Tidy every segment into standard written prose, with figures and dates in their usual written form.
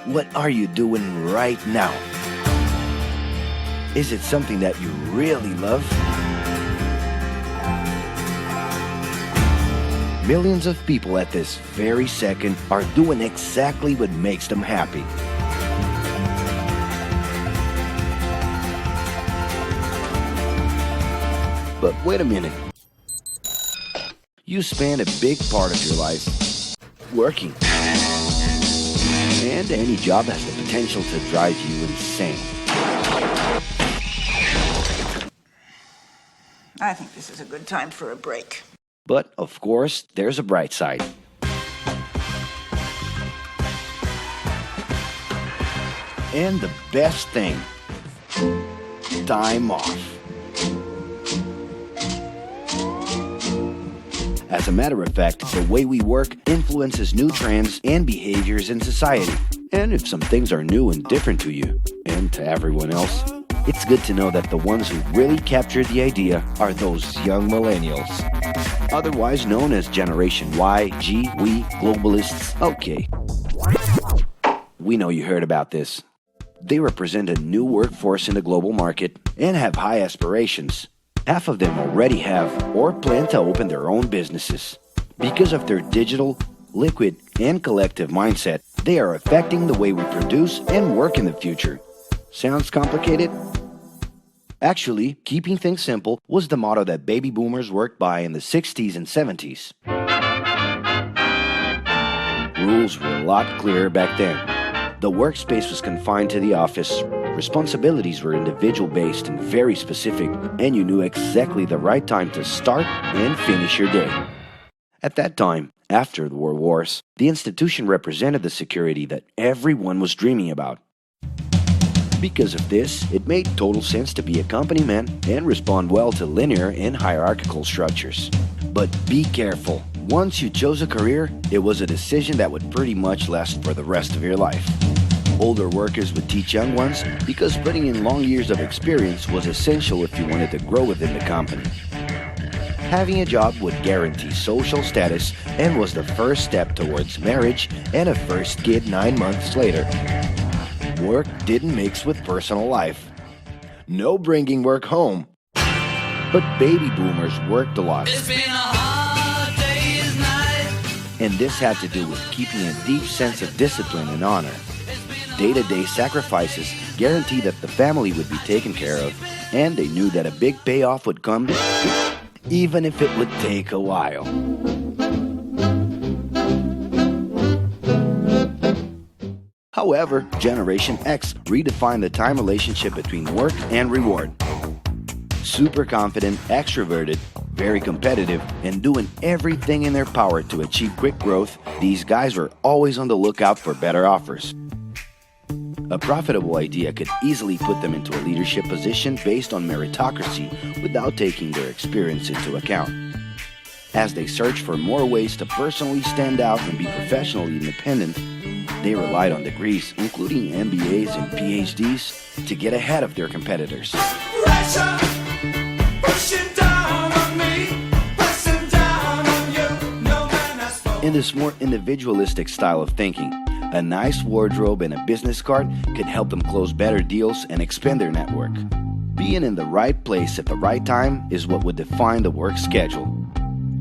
What are you doing right now? Is it something that you really love? Millions of people at this very second are doing exactly what makes them happy. But wait a minute. You spend a big part of your life working. And any job has the potential to drive you insane. I think this is a good time for a break. But, of course, there's a bright side. And the best thing, time off. As a matter of fact, the way we work influences new trends and behaviors in society. And if some things are new and different to you, and to everyone else, it's good to know that the ones who really captured the idea are those young millennials. Otherwise known as Generation Y, G, we, globalists. Okay. We know you heard about this. They represent a new workforce in the global market and have high aspirations. Half of them already have or plan to open their own businesses. Because of their digital, liquid, and collective mindset, they are affecting the way we produce and work in the future. Sounds complicated? Actually, keeping things simple was the motto that baby boomers worked by in the 60s and 70s. Rules were a lot clearer back then. The workspace was confined to the office, responsibilities were individual-based and very specific, and you knew exactly the right time to start and finish your day. At that time, after the World Wars, the institution represented the security that everyone was dreaming about. Because of this, it made total sense to be a company man and respond well to linear and hierarchical structures. But be careful. Once you chose a career, it was a decision that would pretty much last for the rest of your life. Older workers would teach young ones because putting in long years of experience was essential if you wanted to grow within the company. Having a job would guarantee social status and was the first step towards marriage and a first kid 9 months later. Work didn't mix with personal life. No bringing work home. But baby boomers worked a lot. It's been a hard day's night. And this had to do with keeping a deep sense of discipline and honor. Day-to-day sacrifices guaranteed that the family would be taken care of, and they knew that a big payoff would come, even if it would take a while. However, Generation X redefined the time relationship between work and reward. Super confident, extroverted, very competitive, and doing everything in their power to achieve quick growth, these guys were always on the lookout for better offers. A profitable idea could easily put them into a leadership position based on meritocracy without taking their experience into account. As they searched for more ways to personally stand out and be professionally independent, they relied on degrees, including MBAs and PhDs, to get ahead of their competitors. Pressure, pushing down on me, pressing down on you. No man has spoken. In this more individualistic style of thinking, a nice wardrobe and a business card could help them close better deals and expand their network. Being in the right place at the right time is what would define the work schedule.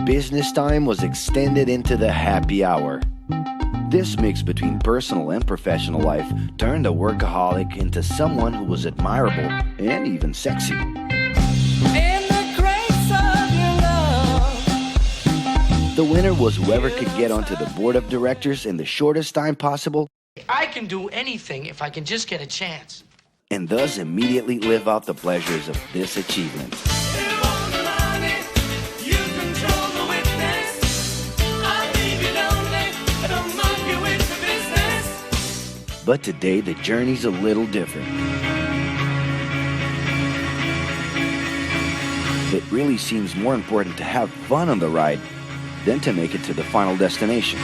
Business time was extended into the happy hour. This mix between personal and professional life turned a workaholic into someone who was admirable and even sexy. In the grace of your love. The winner was whoever could get onto the board of directors in the shortest time possible I can do anything if I can just get a chance. and thus immediately live out the pleasures of this achievement. You want the money, you control the witness. I leave you lonely, I don't monkey with the business. But today the journey's a little different. It really seems more important to have fun on the ride than to make it to the final destination.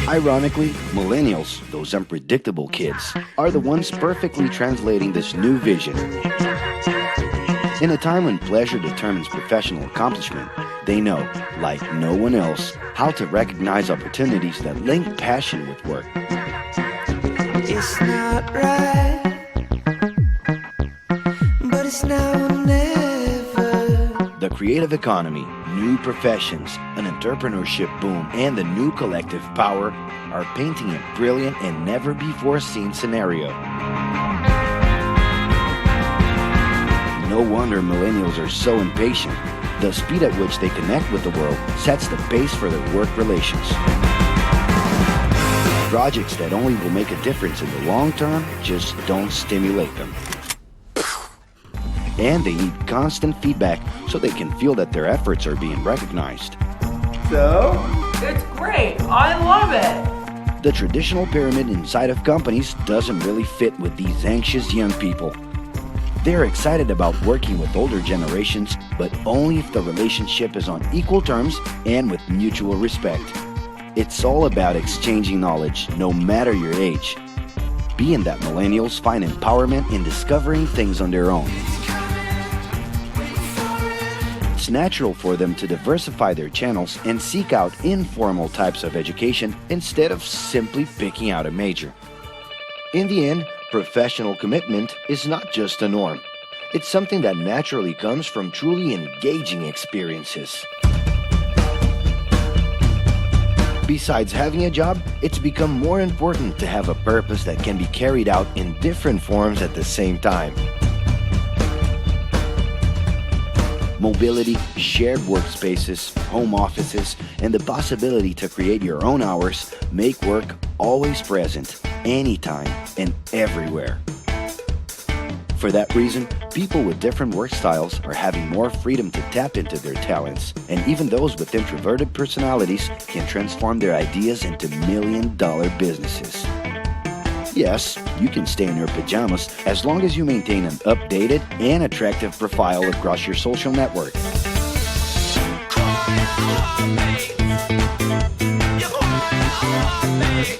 Ironically, millennials, those unpredictable kids, are the ones perfectly translating this new vision. In a time when pleasure determines professional accomplishment, they know, like no one else, how to recognize opportunities that link passion with work. It's not right, but it's now or never. The creative economy, new professions, an entrepreneurship boom, and the new collective power are painting a brilliant and never-before-seen scenario. No wonder millennials are so impatient. The speed at which they connect with the world sets the pace for their work relations. Projects that only will make a difference in the long term just don't stimulate them. And they need constant feedback so they can feel that their efforts are being recognized. So? It's great. I love it. The traditional pyramid inside of companies doesn't really fit with these anxious young people. They're excited about working with older generations, but only if the relationship is on equal terms and with mutual respect. It's all about exchanging knowledge, no matter your age. Being that millennials find empowerment in discovering things on their own. It's natural for them to diversify their channels and seek out informal types of education instead of simply picking out a major. In the end, professional commitment is not just a norm. It's something that naturally comes from truly engaging experiences. Besides having a job, it's become more important to have a purpose that can be carried out in different forms at the same time. Mobility, shared workspaces, home offices, and the possibility to create your own hours make work always present, anytime and everywhere. For that reason, people with different work styles are having more freedom to tap into their talents, and even those with introverted personalities can transform their ideas into million-dollar businesses. Yes, you can stay in your pajamas as long as you maintain an updated and attractive profile across your social network.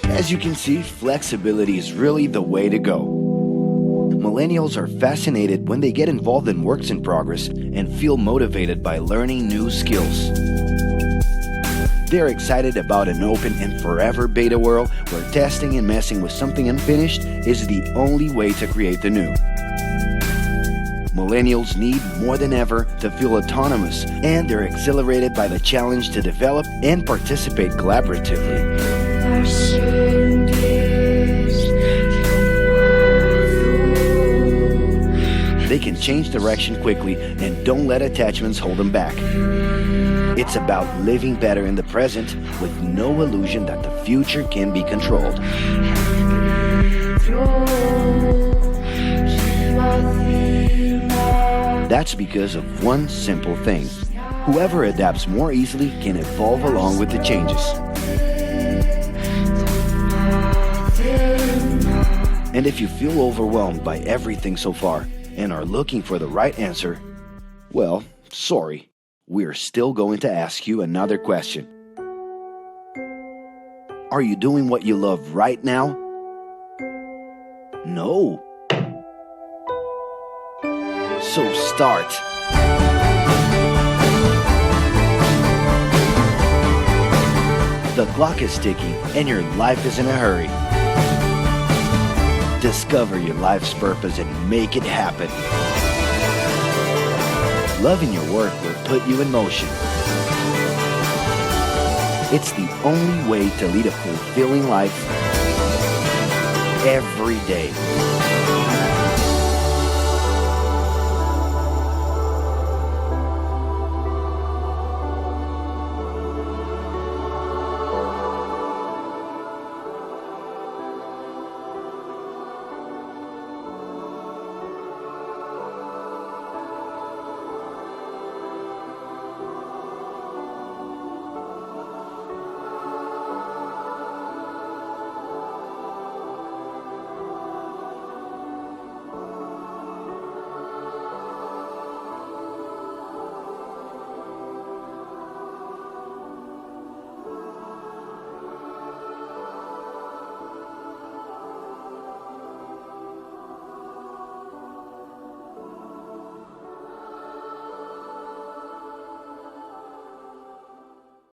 As you can see, flexibility is really the way to go. Millennials are fascinated when they get involved in works in progress and feel motivated by learning new skills. They're excited about an open and forever beta world where testing and messing with something unfinished is the only way to create the new. Millennials need more than ever to feel autonomous, and they're exhilarated by the challenge to develop and participate collaboratively. They can change direction quickly and don't let attachments hold them back. It's about living better in the present with no illusion that the future can be controlled. That's because of one simple thing. Whoever adapts more easily can evolve along with the changes. And if you feel overwhelmed by everything so far and are looking for the right answer, well, sorry. We're still going to ask you another question. Are you doing what you love right now? No. So start. The clock is ticking and your life is in a hurry. Discover your life's purpose and make it happen. Loving your work will put you in motion. It's the only way to lead a fulfilling life every day.